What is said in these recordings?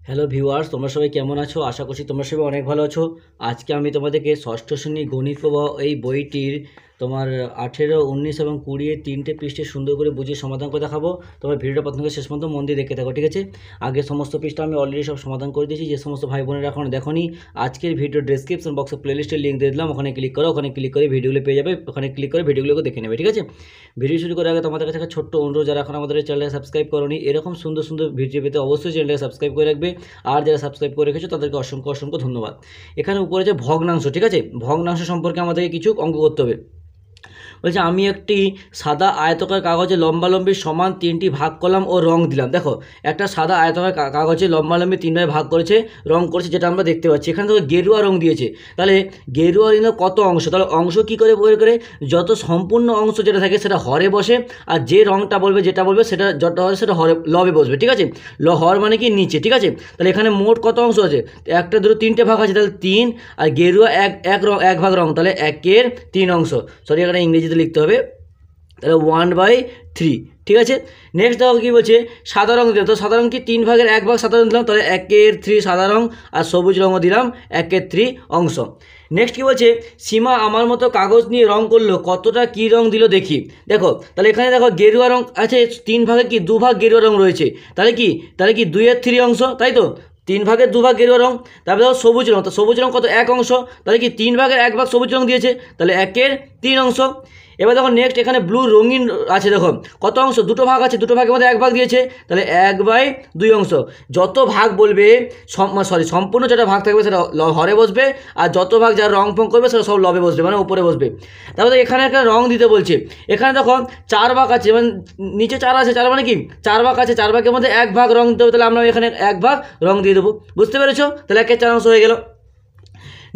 Hello viewers, তোমরা সবাই কেমন আছো? আশা করছি তোমরা সবাই অনেক ভালো আছো। আজকে আমি তোমাদেরকে ষষ্ঠ শ্রেণী গণিত প্রবাহ এই বইটির তোমার 18, 19 এবং 20 তিনটে পৃষ্ঠে সুন্দর করে বুঝিয়ে সমাধান করে দেখাবো। তোমার ভিডিওটা প্রথম থেকে শেষ পর্যন্ত মন দিয়ে দেখে থাকো, ঠিক আছে? আগে সমস্ত পৃষ্ঠা আমি অলরেডি সব সমাধান করে দিয়েছি। যে সমস্ত ভাই বোনেরা এখন দেখোনি, আজকের ভিডিও ডেসক্রিপশন বক্সে প্লেলিস্টের লিঙ্ক দিয়ে দিলাম, ওখানে ক্লিক করো। ওখানে ক্লিক করে ভিডিওগুলো পেয়ে যাবে, ওখানে ক্লিক করে ভিডিওগুলোকে দেখে নেবে, ঠিক আছে? ভিডিও শুরু করার আগে তোমাদের কাছে একটা ছোট্ট অনুরোধ, যারা এখন আমাদের চ্যানেলে সাবস্ক্রাইব করোনি, এরকম সুন্দর সুন্দর ভিডিও পেতে অবশ্যই চ্যানেলটাকে সাবস্ক্রাইব করে রাখবে। আর যারা সাবস্ক্রাইব করে রেখেছো তাদেরকে অসংখ্য অসংখ্য ধন্যবাদ। এখানে উপরে যে ভগ্নাংশ, ঠিক আছে, ভগ্নাংশ সম্পর্কে আমাদেরকে কিছু অঙ্ক করতে হবে। বলছে আমি একটি সাদা আয়তকার কাগজে লম্বালম্বি সমান তিনটি ভাগ করলাম ও রং দিলাম। দেখো, একটা সাদা আয়তকার কাগজে লম্বালম্বি তিনভাবে ভাগ করেছে, রং করেছে, যেটা আমরা দেখতে পাচ্ছি। এখানে দেখো গেরুয়া রং দিয়েছে, তাহলে গেরুয়া রঙের কত অংশ, তাহলে অংশ কী করে বের করে, যত সম্পূর্ণ অংশ যেটা থাকে সেটা হরে বসে, আর যে রংটা বলবে যেটা বলবে সেটা যত হয় সেটা হরে লবে বসবে, ঠিক আছে? হর মানে কি নিচে, ঠিক আছে? তাহলে এখানে মোট কত অংশ আছে? একটা দুটো তিনটে ভাগ আছে, তাহলে তিন, আর গেরুয়া এক ভাগ রং, তাহলে 1/3 অংশ। সরি, এখানে ইংরেজিতে লিখতে হবে, তাহলে 1/3, ঠিক আছে? নেক্সট দেখো কী বলছে, সাদা রং দিলাম। তো সাদা রং কি 3/1 সাদা রং দিলাম, তাহলে 1/3 সাদা রং, আর সবুজ রঙও দিলাম 1/3 অংশ। নেক্সট কী বলছে, সীমা আমার মতো কাগজ নিয়ে রং করলো, কতটা কী রং দিল দেখি। দেখো, তাহলে এখানে দেখো গেরুয়া রং আছে 3 ভাগে, কি 2 ভাগ গেরুয়া রং রয়েছে, তাহলে কি 2/3 অংশ, তাই তো? 3/2 গেরুয়া রং। তারপরে দেখো সবুজ রং, তো সবুজ রং কত, 1 অংশ, তাহলে কি 3/1 সবুজ রং দিয়েছে, তাহলে 1/3 অংশ। এবার দেখো নেক্সট, এখানে ব্লু রঙিন আছে, দেখো কত অংশ, দুটো ভাগ আছে, দুটো ভাগের মধ্যে 1 ভাগ দিয়েছে, তাহলে 1/2 অংশ। যত ভাগ বলবে, সম্পূর্ণ যেটা ভাগ থাকবে সেটা হরে বসবে, আর যত ভাগ যারা রং ফং করবে সেটা সব লবে বসবে, মানে উপরে বসবে। তারপরে এখানে একটা রং দিতে বলছে, এখানে দেখো 4 ভাগ আছে, মানে নিচে 4 আছে, 4 মানে কি 4 ভাগ আছে, 4 ভাগের মধ্যে 1 ভাগ রং দিতে হবে, তাহলে আমরা এখানে 1 ভাগ রং দিয়ে দেবো, বুঝতে পেরেছো? তাহলে 1/4 অংশ হয়ে গেল।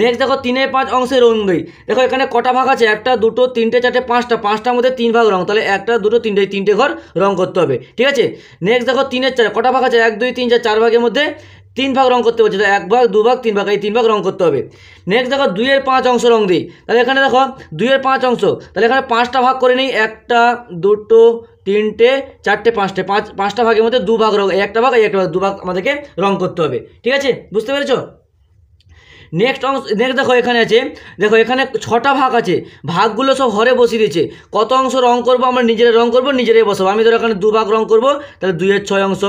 নেক্সট দেখো 3/5 অংশের রং দিই। দেখো এখানে কটা ভাগ আছে, 1, 2, 3, 4, 5টার মধ্যে 3 ভাগ রং, তাহলে 1, 2, 3টে ঘর রং করতে হবে, ঠিক আছে? নেক্সট দেখো 3/4 কটা ভাগ আছে, 1, 2, 3, 4 ভাগের মধ্যে 3 ভাগ রং করতে হচ্ছে, 1 ভাগ, 2 ভাগ, 3 ভাগ, এই 3 ভাগ রং করতে হবে। নেক্সট দেখো 2/5 অংশ রং দিই। তাহলে এখানে দেখো 2/5 অংশ, তাহলে এখানে 5টা ভাগ করে নিই, 1, 2, 3, 4, 5টা ভাগের মধ্যে 2 ভাগ রং, একটা ভাগ, 2 ভাগ আমাদেরকে রং করতে হবে, ঠিক আছে? বুঝতে পেরেছো? নেক্সট দেখো এখানে আছে, দেখো এখানে 6টা ভাগ আছে, ভাগগুলো সব হরে বসিয়ে দিয়েছে। কত অংশ রং করবো, আমরা নিজেরাই রং করবো, নিজেরাই বসাবো। আমি ধরো এখানে 2 ভাগ রং করবো, তাহলে 2/6 অংশ।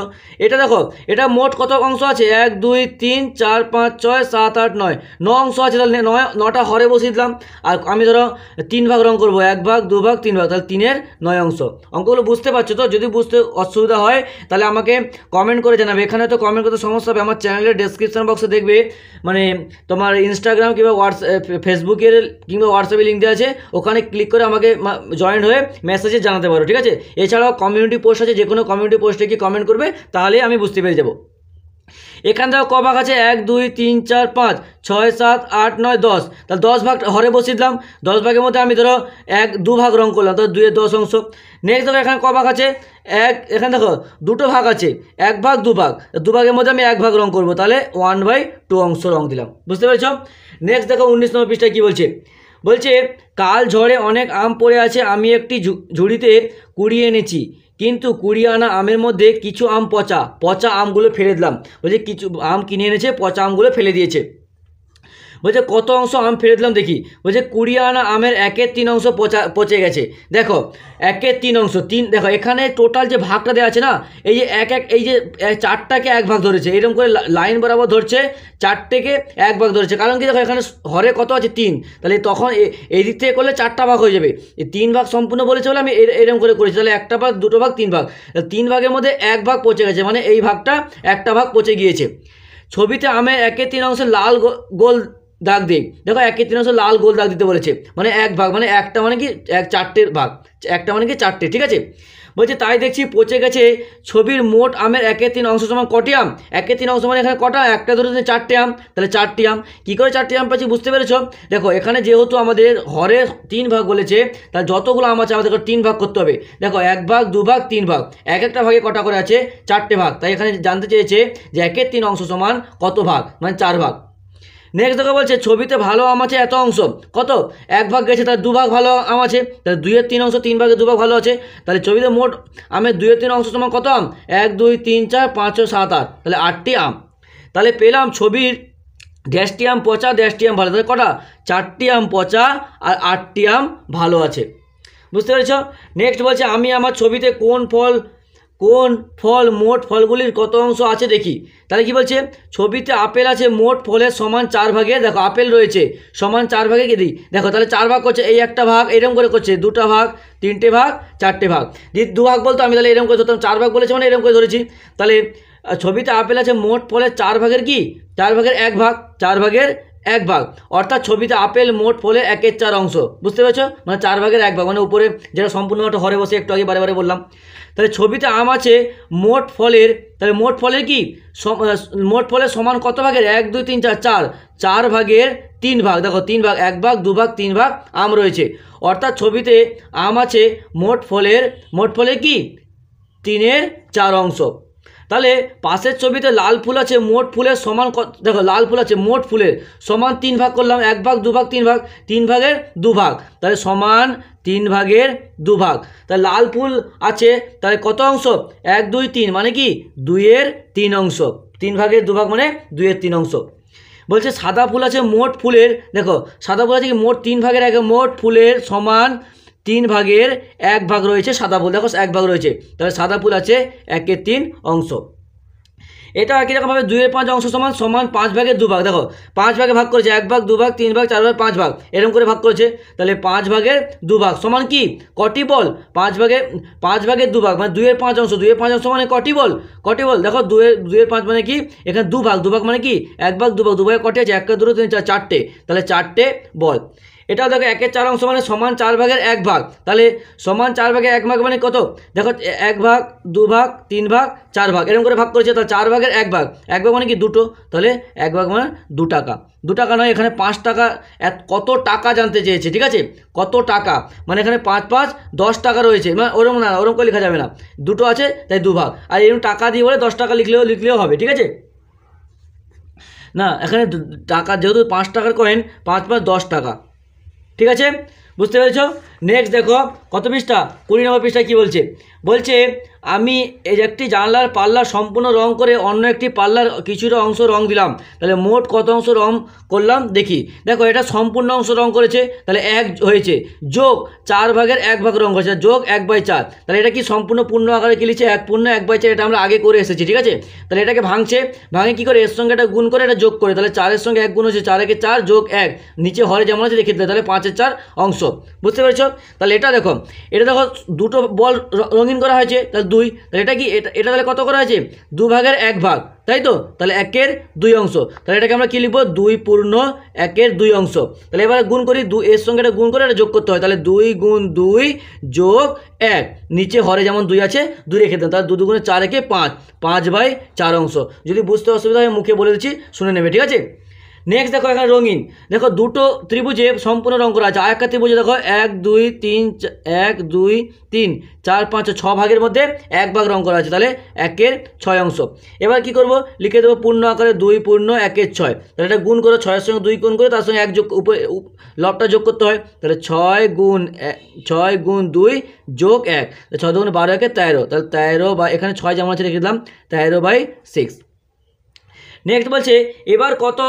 এটা দেখো, এটা মোট কত অংশ আছে, 1, 2, 3, 4, 5, 6, 7, 8, 9 অংশ আছে, তাহলে 9টা হরে বসিয়ে দিলাম। আর আমি ধরো 3 ভাগ রং করবো, 1 ভাগ, 2 ভাগ, 3 ভাগ, তাহলে 3/9 অংশ। অঙ্কগুলো বুঝতে পারছো তো? যদি বুঝতে অসুবিধা হয় তাহলে আমাকে কমেন্ট করে জানাবে। এখানে তো কমেন্ট করতে সমস্যা হবে, আমার চ্যানেলের ডেসক্রিপশন বক্সে দেখবে, মানে তোমার ইনস্টাগ্রাম কিংবা ফেসবুকের কিংবা হোয়াটসঅ্যাপে লিঙ্ক দেওয়া আছে, ওখানে ক্লিক করে আমাকে জয়েন হয়ে মেসেজে জানাতে পারো, ঠিক আছে? এছাড়াও কমিউনিটি পোস্ট আছে, যে কোনো কমিউনিটি পোস্টে কি কমেন্ট করবে, তাহলে আমি বুঝতে পেরে যাবো। এখান থেকে ক ভাগ আছে, 1, 2, 3, 4, 5, 6, 7, 8, 9, 10, তাহলে 10 ভাগ হরে বসিয়ে দিলাম। 10 ভাগের মধ্যে আমি ধরো 2 ভাগ রং করলাম, তাহলে 2/10 অংশ। নেক্সট দেখো এখানে ক ভাগ আছে, এখানে দেখো 2টো ভাগ আছে, 1 ভাগ, 2 ভাগ, 2 ভাগের মধ্যে আমি 1 ভাগ রং করবো, তাহলে 1/2 অংশ রং দিলাম, বুঝতে পেরেছ? নেক্সট দেখো 19 নম্বর পৃষ্ঠায় কী বলছে, কাল ঝড়ে অনেক আম পড়ে আছে, আমি একটি ঝুড়িতে কুড়িয়ে এনেছি, কিন্তু 20 আনা আমের মধ্যে কিছু আম পচা আমগুলো ফেলে দিলাম। বলছে কিছু আম কিনে এনেছে, পচা আমগুলো ফেলে দিয়েছে। বলছে কত অংশ আম ফেলে দিলাম দেখি। বলছে 20 আনা আমের 1/3 অংশ পচে গেছে। দেখো 1/3 অংশ, দেখো এখানে টোটাল যে ভাগটা দেওয়া আছে না, এই যে এই যে 4টাকে 1 ভাগ ধরেছে, এরকম করে লাইন বরাবর ধরছে, 4টেকে 1 ভাগ ধরেছে। কারণ কি দেখো এখানে হরে কত আছে, 3, তাহলে তখন এই দিক থেকে করলে 4টা ভাগ হয়ে যাবে। এই 3 ভাগ সম্পূর্ণ বলেছে বলে আমি এরকম করে করেছি, তাহলে 1টা ভাগ, 2টো ভাগ, 3 ভাগ, 3 ভাগের মধ্যে 1 ভাগ পচে গেছে, মানে এই ভাগটা 1টা ভাগ পচে গিয়েছে। ছবিতে আমের 1/3 অংশে লাল গোল দাগ দিই। দেখো 1/3 অংশ লাল গোল দাগ দিতে বলেছে, মানে 1 ভাগ, মানে একটা মানে কি 4টের ভাগ, একটা মানে কি 4টে, ঠিক আছে? বলছে তাই দেখছি পচে গেছে। ছবির মোট আমের 1/3 অংশ সমান কটি আম? 1/3 অংশ মানে এখানে কটা, একটা ধরে 4টে আম, তাহলে 4টি আম। কী করে 4টি আম পাচ্ছি, বুঝতে পেরেছো? দেখো এখানে যেহেতু আমাদের হরে 3 ভাগ বলেছে, তাহলে যতগুলো আম আছে আমাদের 3 ভাগ করতে হবে। দেখো 1 ভাগ, 2 ভাগ, 3 ভাগ, একটা ভাগে কটা করে আছে, 4টে ভাগ, তাই এখানে জানতে চেয়েছে যে 1/3 অংশ সমান কত ভাগ, মানে 4 ভাগ। নেক্সট দেখো বলছে ছবিতে ভালো আম আছে এত অংশ, কত 1 ভাগ গেছে, তাহলে 2 ভাগ ভালো আম আছে, তাহলে 2/3 অংশ, 3 ভাগে 2 ভাগ ভালো আছে, তাহলে ছবিতে মোট আমের 2/3 অংশ সমান কত আম, 1, 2, 3, 4, 5, 6, 7, 8, তাহলে 8টি আম। তাহলে পেলাম ছবির ড্যাশটি আম পচা, ড্যাশটি আম ভালো। তাহলে কটা? 4টি আম পচা আর 8টি আম ভালো আছে। বুঝতে পেরেছ? নেক্সট বলছে আমি আমার ছবিতে কোন ফল মোট ফলগুলির কত অংশ আছে দেখি। তাহলে কি বলছে? ছবিতে আপেল আছে মোট ফলের সমান 4 ভাগে। দেখো আপেল রয়েছে সমান 4 ভাগে কি দিই, দেখো তাহলে 4 ভাগ করছে, এই একটা ভাগ এরকম করে করছে, 2টা ভাগ, 3টে ভাগ, 4টে ভাগ। যদি 2 ভাগ বলতো আমি তাহলে এরকম করে ধরতাম, 4 ভাগ বলেছে মানে এরকম করে ধরেছি। তাহলে ছবিতে আপেল আছে মোট ফলের 4 ভাগের কি 4 ভাগের 1 ভাগ, 4 ভাগের 1 ভাগ, অর্থাৎ ছবিতে আপেল মোট ফলে 1/4 অংশ। বুঝতে পেরেছো? মানে 4 ভাগের 1 ভাগ, মানে উপরে যেটা সম্পূর্ণ একটা হরে বসে একটু আগে বারে বললাম। তাহলে ছবিতে আম আছে মোট ফলের, তাহলে মোট ফলের কি মোট ফলের সমান কত ভাগের? 1 2 3 4 4, 4 ভাগের 3 ভাগ। দেখো 3 ভাগ, 1 ভাগ, 2 ভাগ, 3 ভাগ আম রয়েছে, অর্থাৎ ছবিতে আম আছে মোট ফলের কি 3/4 অংশ। তাহলে পাশের ছবিতে লাল ফুল আছে মোট ফুলের সমান দেখো লাল ফুল আছে মোট ফুলের সমান 3 ভাগ করলাম, 1 ভাগ, 2 ভাগ, 3 ভাগ, 3 ভাগের 2 ভাগ, তাহলে সমান 3 ভাগের 2 ভাগ। তাহলে লাল ফুল আছে তাহলে কত অংশ? 1 2 3 মানে কি 2/3 অংশ। 3 ভাগের 2 ভাগ মানে 2/3 অংশ। বলছে সাদা ফুল আছে মোট ফুলের, দেখো সাদা ফুল আছে কি মোট 3 ভাগের 1, মোট ফুলের সমান 3 ভাগের 1 ভাগ রয়েছে সাদা ফুল, দেখো 1 ভাগ রয়েছে, তাহলে সাদা ফুল আছে 1/3 অংশ। এটা একই রকমভাবে 2/5 অংশ সমান 5 ভাগের 2 ভাগ। দেখো 5 ভাগে ভাগ করেছে, 1 ভাগ, 2 ভাগ, 3 ভাগ, 4 ভাগ, 5 ভাগ এরকম করে ভাগ করেছে। তাহলে 5 ভাগের 2 ভাগ সমান কি কটি বল? 5 ভাগের 2 ভাগ মানে 2/5 অংশ। 2/5 অংশ মানে কটি বল? দেখো 2/5 মানে কি এখানে 2 ভাগ, 2 ভাগ মানে কি 1 ভাগ, 2 ভাগ, 2 ভাগে কটি আছে? 1 2 3 4, 4টে, তাহলে 4টে বল। এটাও দেখো 1/4 অংশ মানে সমান 4 ভাগের 1 ভাগ। তাহলে সমান 4 ভাগের 1 ভাগ মানে কত? দেখো 1 ভাগ, 2 ভাগ, 3 ভাগ, 4 ভাগ এরকম করে ভাগ করেছে, তাহলে 4 ভাগের 1 ভাগ, 1 ভাগ মানে কি 2টো, তাহলে 1 ভাগ মানে 2 টাকা। 2 টাকা নয়, এখানে 5 টাকা। কত টাকা জানতে চেয়েছে, ঠিক আছে? কত টাকা মানে এখানে 5 5 10 টাকা রয়েছে, মানে ওরকম না, ওরকম করে লেখা যাবে না, 2টো আছে তাই 2 ভাগ, আর এরকম টাকা দিয়ে বলে 10 টাকা লিখলেও হবে, ঠিক আছে? না এখানে টাকা যেহেতু 5 টাকার কয়েন, 5 5 10 টাকা, ঠিক আছে? বুঝতে পেরেছ? নেক্সট দেখো কত পৃষ্ঠা? 20 নম্বর পৃষ্ঠায় কী বলছে আমি এই একটি জানলার পাল্লা সম্পূর্ণ রং করে অন্য একটি পাল্লার কিছুটা অংশ রং দিলাম, তাহলে মোট কত অংশ রং করলাম দেখি। দেখো এটা সম্পূর্ণ অংশ রং করেছে, তাহলে 1 হয়েছে, যোগ 4 ভাগের 1 ভাগ রং করেছে, যোগ 1/4, তাহলে এটা কি সম্পূর্ণ পূর্ণ আকারে কি লিখছে? 1 পূর্ণ 1/4, এটা আমরা আগে করে এসেছি, ঠিক আছে? তাহলে এটাকে ভাঙে কি করে? এর সঙ্গে এটা গুণ করে এটা যোগ করে, তাহলে 4-এর সঙ্গে 1 গুণ হচ্ছে, 4 একে 4 যোগ 1, নিচে হরে যেমন আছে রেখে দিতে, তাহলে 5/4 অংশ। বুঝতে পেরেছ? তাহলে এটা দেখো দুটো বল রঙিন করা হয়েছে, তাহলে 2, তাহলে এটা কি এটা তাহলে কত করা হয়েছে? 2 ভাগের 1 ভাগ, তাই তো? তাহলে 1/2 অংশ, তাহলে এটাকে আমরা কি লিখবো? 2 পূর্ণ 1/2 অংশ। তাহলে এবারে গুণ করি, 2 এর সঙ্গে এটা গুণ করে এটা যোগ করতে হয়, তাহলে 2 গুণ 2 যোগ 1, নিচে হরে যেমন 2 আছে 2 রেখে দেন, তাহলে 2 2 গুণে 4 একে 5, 5/4 অংশ। যদি বুঝতে অসুবিধা হয় মুখে বলে দিচ্ছি, শুনে নেবে, ঠিক আছে? নেক্সট দেখো এখানে রঙিন, দেখো দুটো ত্রিভুজে সম্পূর্ণ রং করা আছে। আরেকটা ত্রিভুজে দেখো 1 2 3 1 2 3 4 5 6 ভাগের মধ্যে 1 ভাগ রং করা আছে, তাহলে 1/6 অংশ। এবার কি করব? লিখে দেবো পূর্ণ আকারে 2 পূর্ণ 1/6, তাহলে এটা গুণ করো, 6-এর সঙ্গে 2 গুণ করে তার সঙ্গে 1 যোগ লবটা যোগ করতে হয়, তাহলে 6 গুণ 2 যোগ 1, 6 2 12 1 13, তাহলে 13 বা এখানে 6 যেমন আছে রেখে দিলাম, 13/6। নেক্সট বলছে এবার কত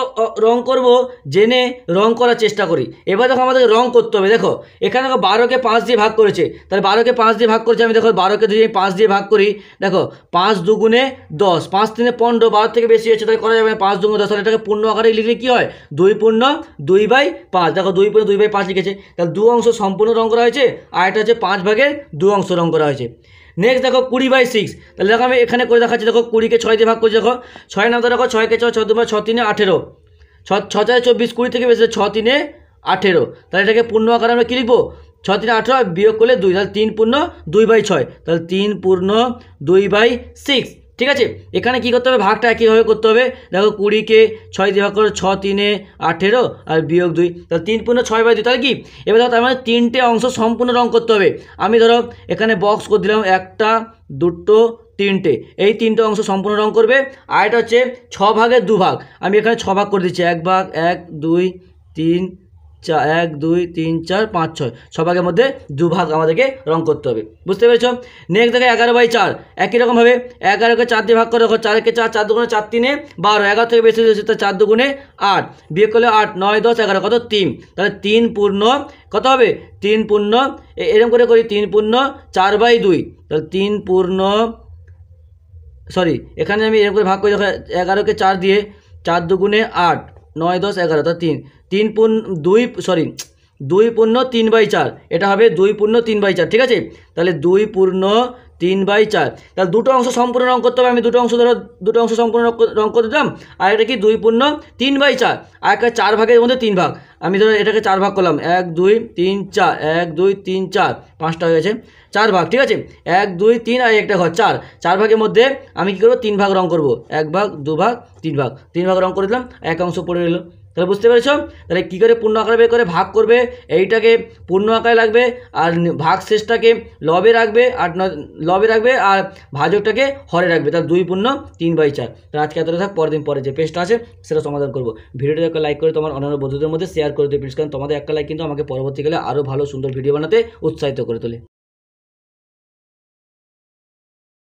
রং করব জেনে রং করার চেষ্টা করি। এবার দেখো আমাদের রং করতে হবে। দেখো এখানে দেখো 12কে 5 দিয়ে ভাগ করেছে, তাহলে 12কে 5 দিয়ে ভাগ করেছে, আমি দেখো 12কে 5 দিয়ে ভাগ করি, দেখো 5 দুগুণে 10, 5 3 15, 12 থেকে বেশি হচ্ছে তাহলে করা যাবে না, 5 দুগুণে 10, তাহলে এটাকে পূর্ণ আকারে লিখলে কী হয়? 2 পূর্ণ 2/5, দেখো 2 পূর্ণ 2/5 লিখেছে, তাহলে 2 অংশ সম্পূর্ণ রং করা হয়েছে, আর এটা হচ্ছে 5 ভাগের 2 অংশ রং করা হয়েছে। নেক্সট দেখো 20/6, তাহলে দেখো আমি এখানে করে দেখাচ্ছি, দেখো 20কে 6 দিয়ে ভাগ করছি, দেখো 6 নামতে দেখো 6কে 6 6 2 6 3 18, 6 4 24, 20 থেকে বেশি 6 3 18, তাহলে এটাকে পূর্ণ আকারে আমরা কী লিখবো? 6 3 18 বিয়োগ করলে 2, তাহলে 3 পূর্ণ 2/6, তাহলে 3 পূর্ণ 2/6, ঠিক আছে? এখানে কি করতে হবে? ভাগটা একইভাবে করতে হবে। দেখো 20কে 6 দিয়ে ভাগ করো, 6 3 18 আর বিয়োগ 2, তাহলে 3 পূর্ণ 6/2, তাহলে কি? এবার দেখো তার মানে 3টে অংশ সম্পূর্ণ রং করতে হবে। আমি ধরো এখানে বক্স করে দিলাম, 1টা 2টো 3টে, এই 3টে অংশ সম্পূর্ণ রং করবে। আর এটা হচ্ছে 6 ভাগের 2 ভাগ, আমি এখানে 6 ভাগ করে দিচ্ছি, 1 ভাগ 1 2 3 1 2 3 4 5 6 সবাইয়ের মধ্যে দুভাগ আমাদেরকে রং করতে হবে, বুঝতে পেরেছো। নেক্সট দেখো 11/4, একই রকমভাবে 11কে 4 দিয়ে ভাগ করে দেখো, 4কে 4, 4 দুগুণে 4 3 12, 11 থেকে বেশি হচ্ছে তো 4 দুগুণে 8, বিয়োগ করলে 8 9 10 11 কত 3, তাহলে 3 পূর্ণ কত হবে 3 পূর্ণ এরকম করে করি 3 পূর্ণ 4/2, তাহলে 3 পূর্ণ সরি এখানে আমি এরকম করে ভাগ করে দেখো 11কে 4 দিয়ে 4 দুগুণে 8 9 10 11, তাহলে 3 পূর্ণ 2 সরি 2 পূর্ণ 3/4, এটা হবে 2 পূর্ণ 3/4, ঠিক আছে। তাহলে 2 পূর্ণ 3/4, তাহলে দুটো অংশ সম্পূর্ণ রং করতে হবে, আমি দুটো অংশ সম্পূর্ণ রং করে দিলাম। আর এটা কি 2 পূর্ণ 3/4, আর একটা 4 ভাগের মধ্যে 3 ভাগ, আমি ধরো এটাকে 4 ভাগ করলাম 1 2 3 4 1 2 3 4 5টা হয়ে গেছে, 4 ভাগ, ঠিক আছে। 1 2 3 আর একটা ঘর 4 ভাগের মধ্যে আমি কী করবো 3 ভাগ রং করবো, 1 ভাগ 2 ভাগ 3 ভাগ রং করে দিলাম, এক অংশ পড়ে রইল। তাহলে বুঝতে পেরেছ, তাহলে কী করে পূর্ণ আকারে বের করে ভাগ করবে, এইটাকে পূর্ণ আকারে লাগবে আর ভাগ শেষটাকে লবে রাখবে আর ভাজকটাকে হরে রাখবে, তাহলে 2 পূর্ণ 3/4। তাহলে আজকে এতটা থাক, পরের দিন পরে যে পেজটা আছে সেটা সমাধান করবো। ভিডিওটা একটা লাইক করে তোমার অন্যান্য বন্ধুদের মধ্যে শেয়ার করে দিও প্লিজ, কারণ তোমাদের একটা লাইক কিন্তু আমাকে পরবর্তীকালে আরও ভালো সুন্দর ভিডিও বানাতে উৎসাহিত করে তোলে।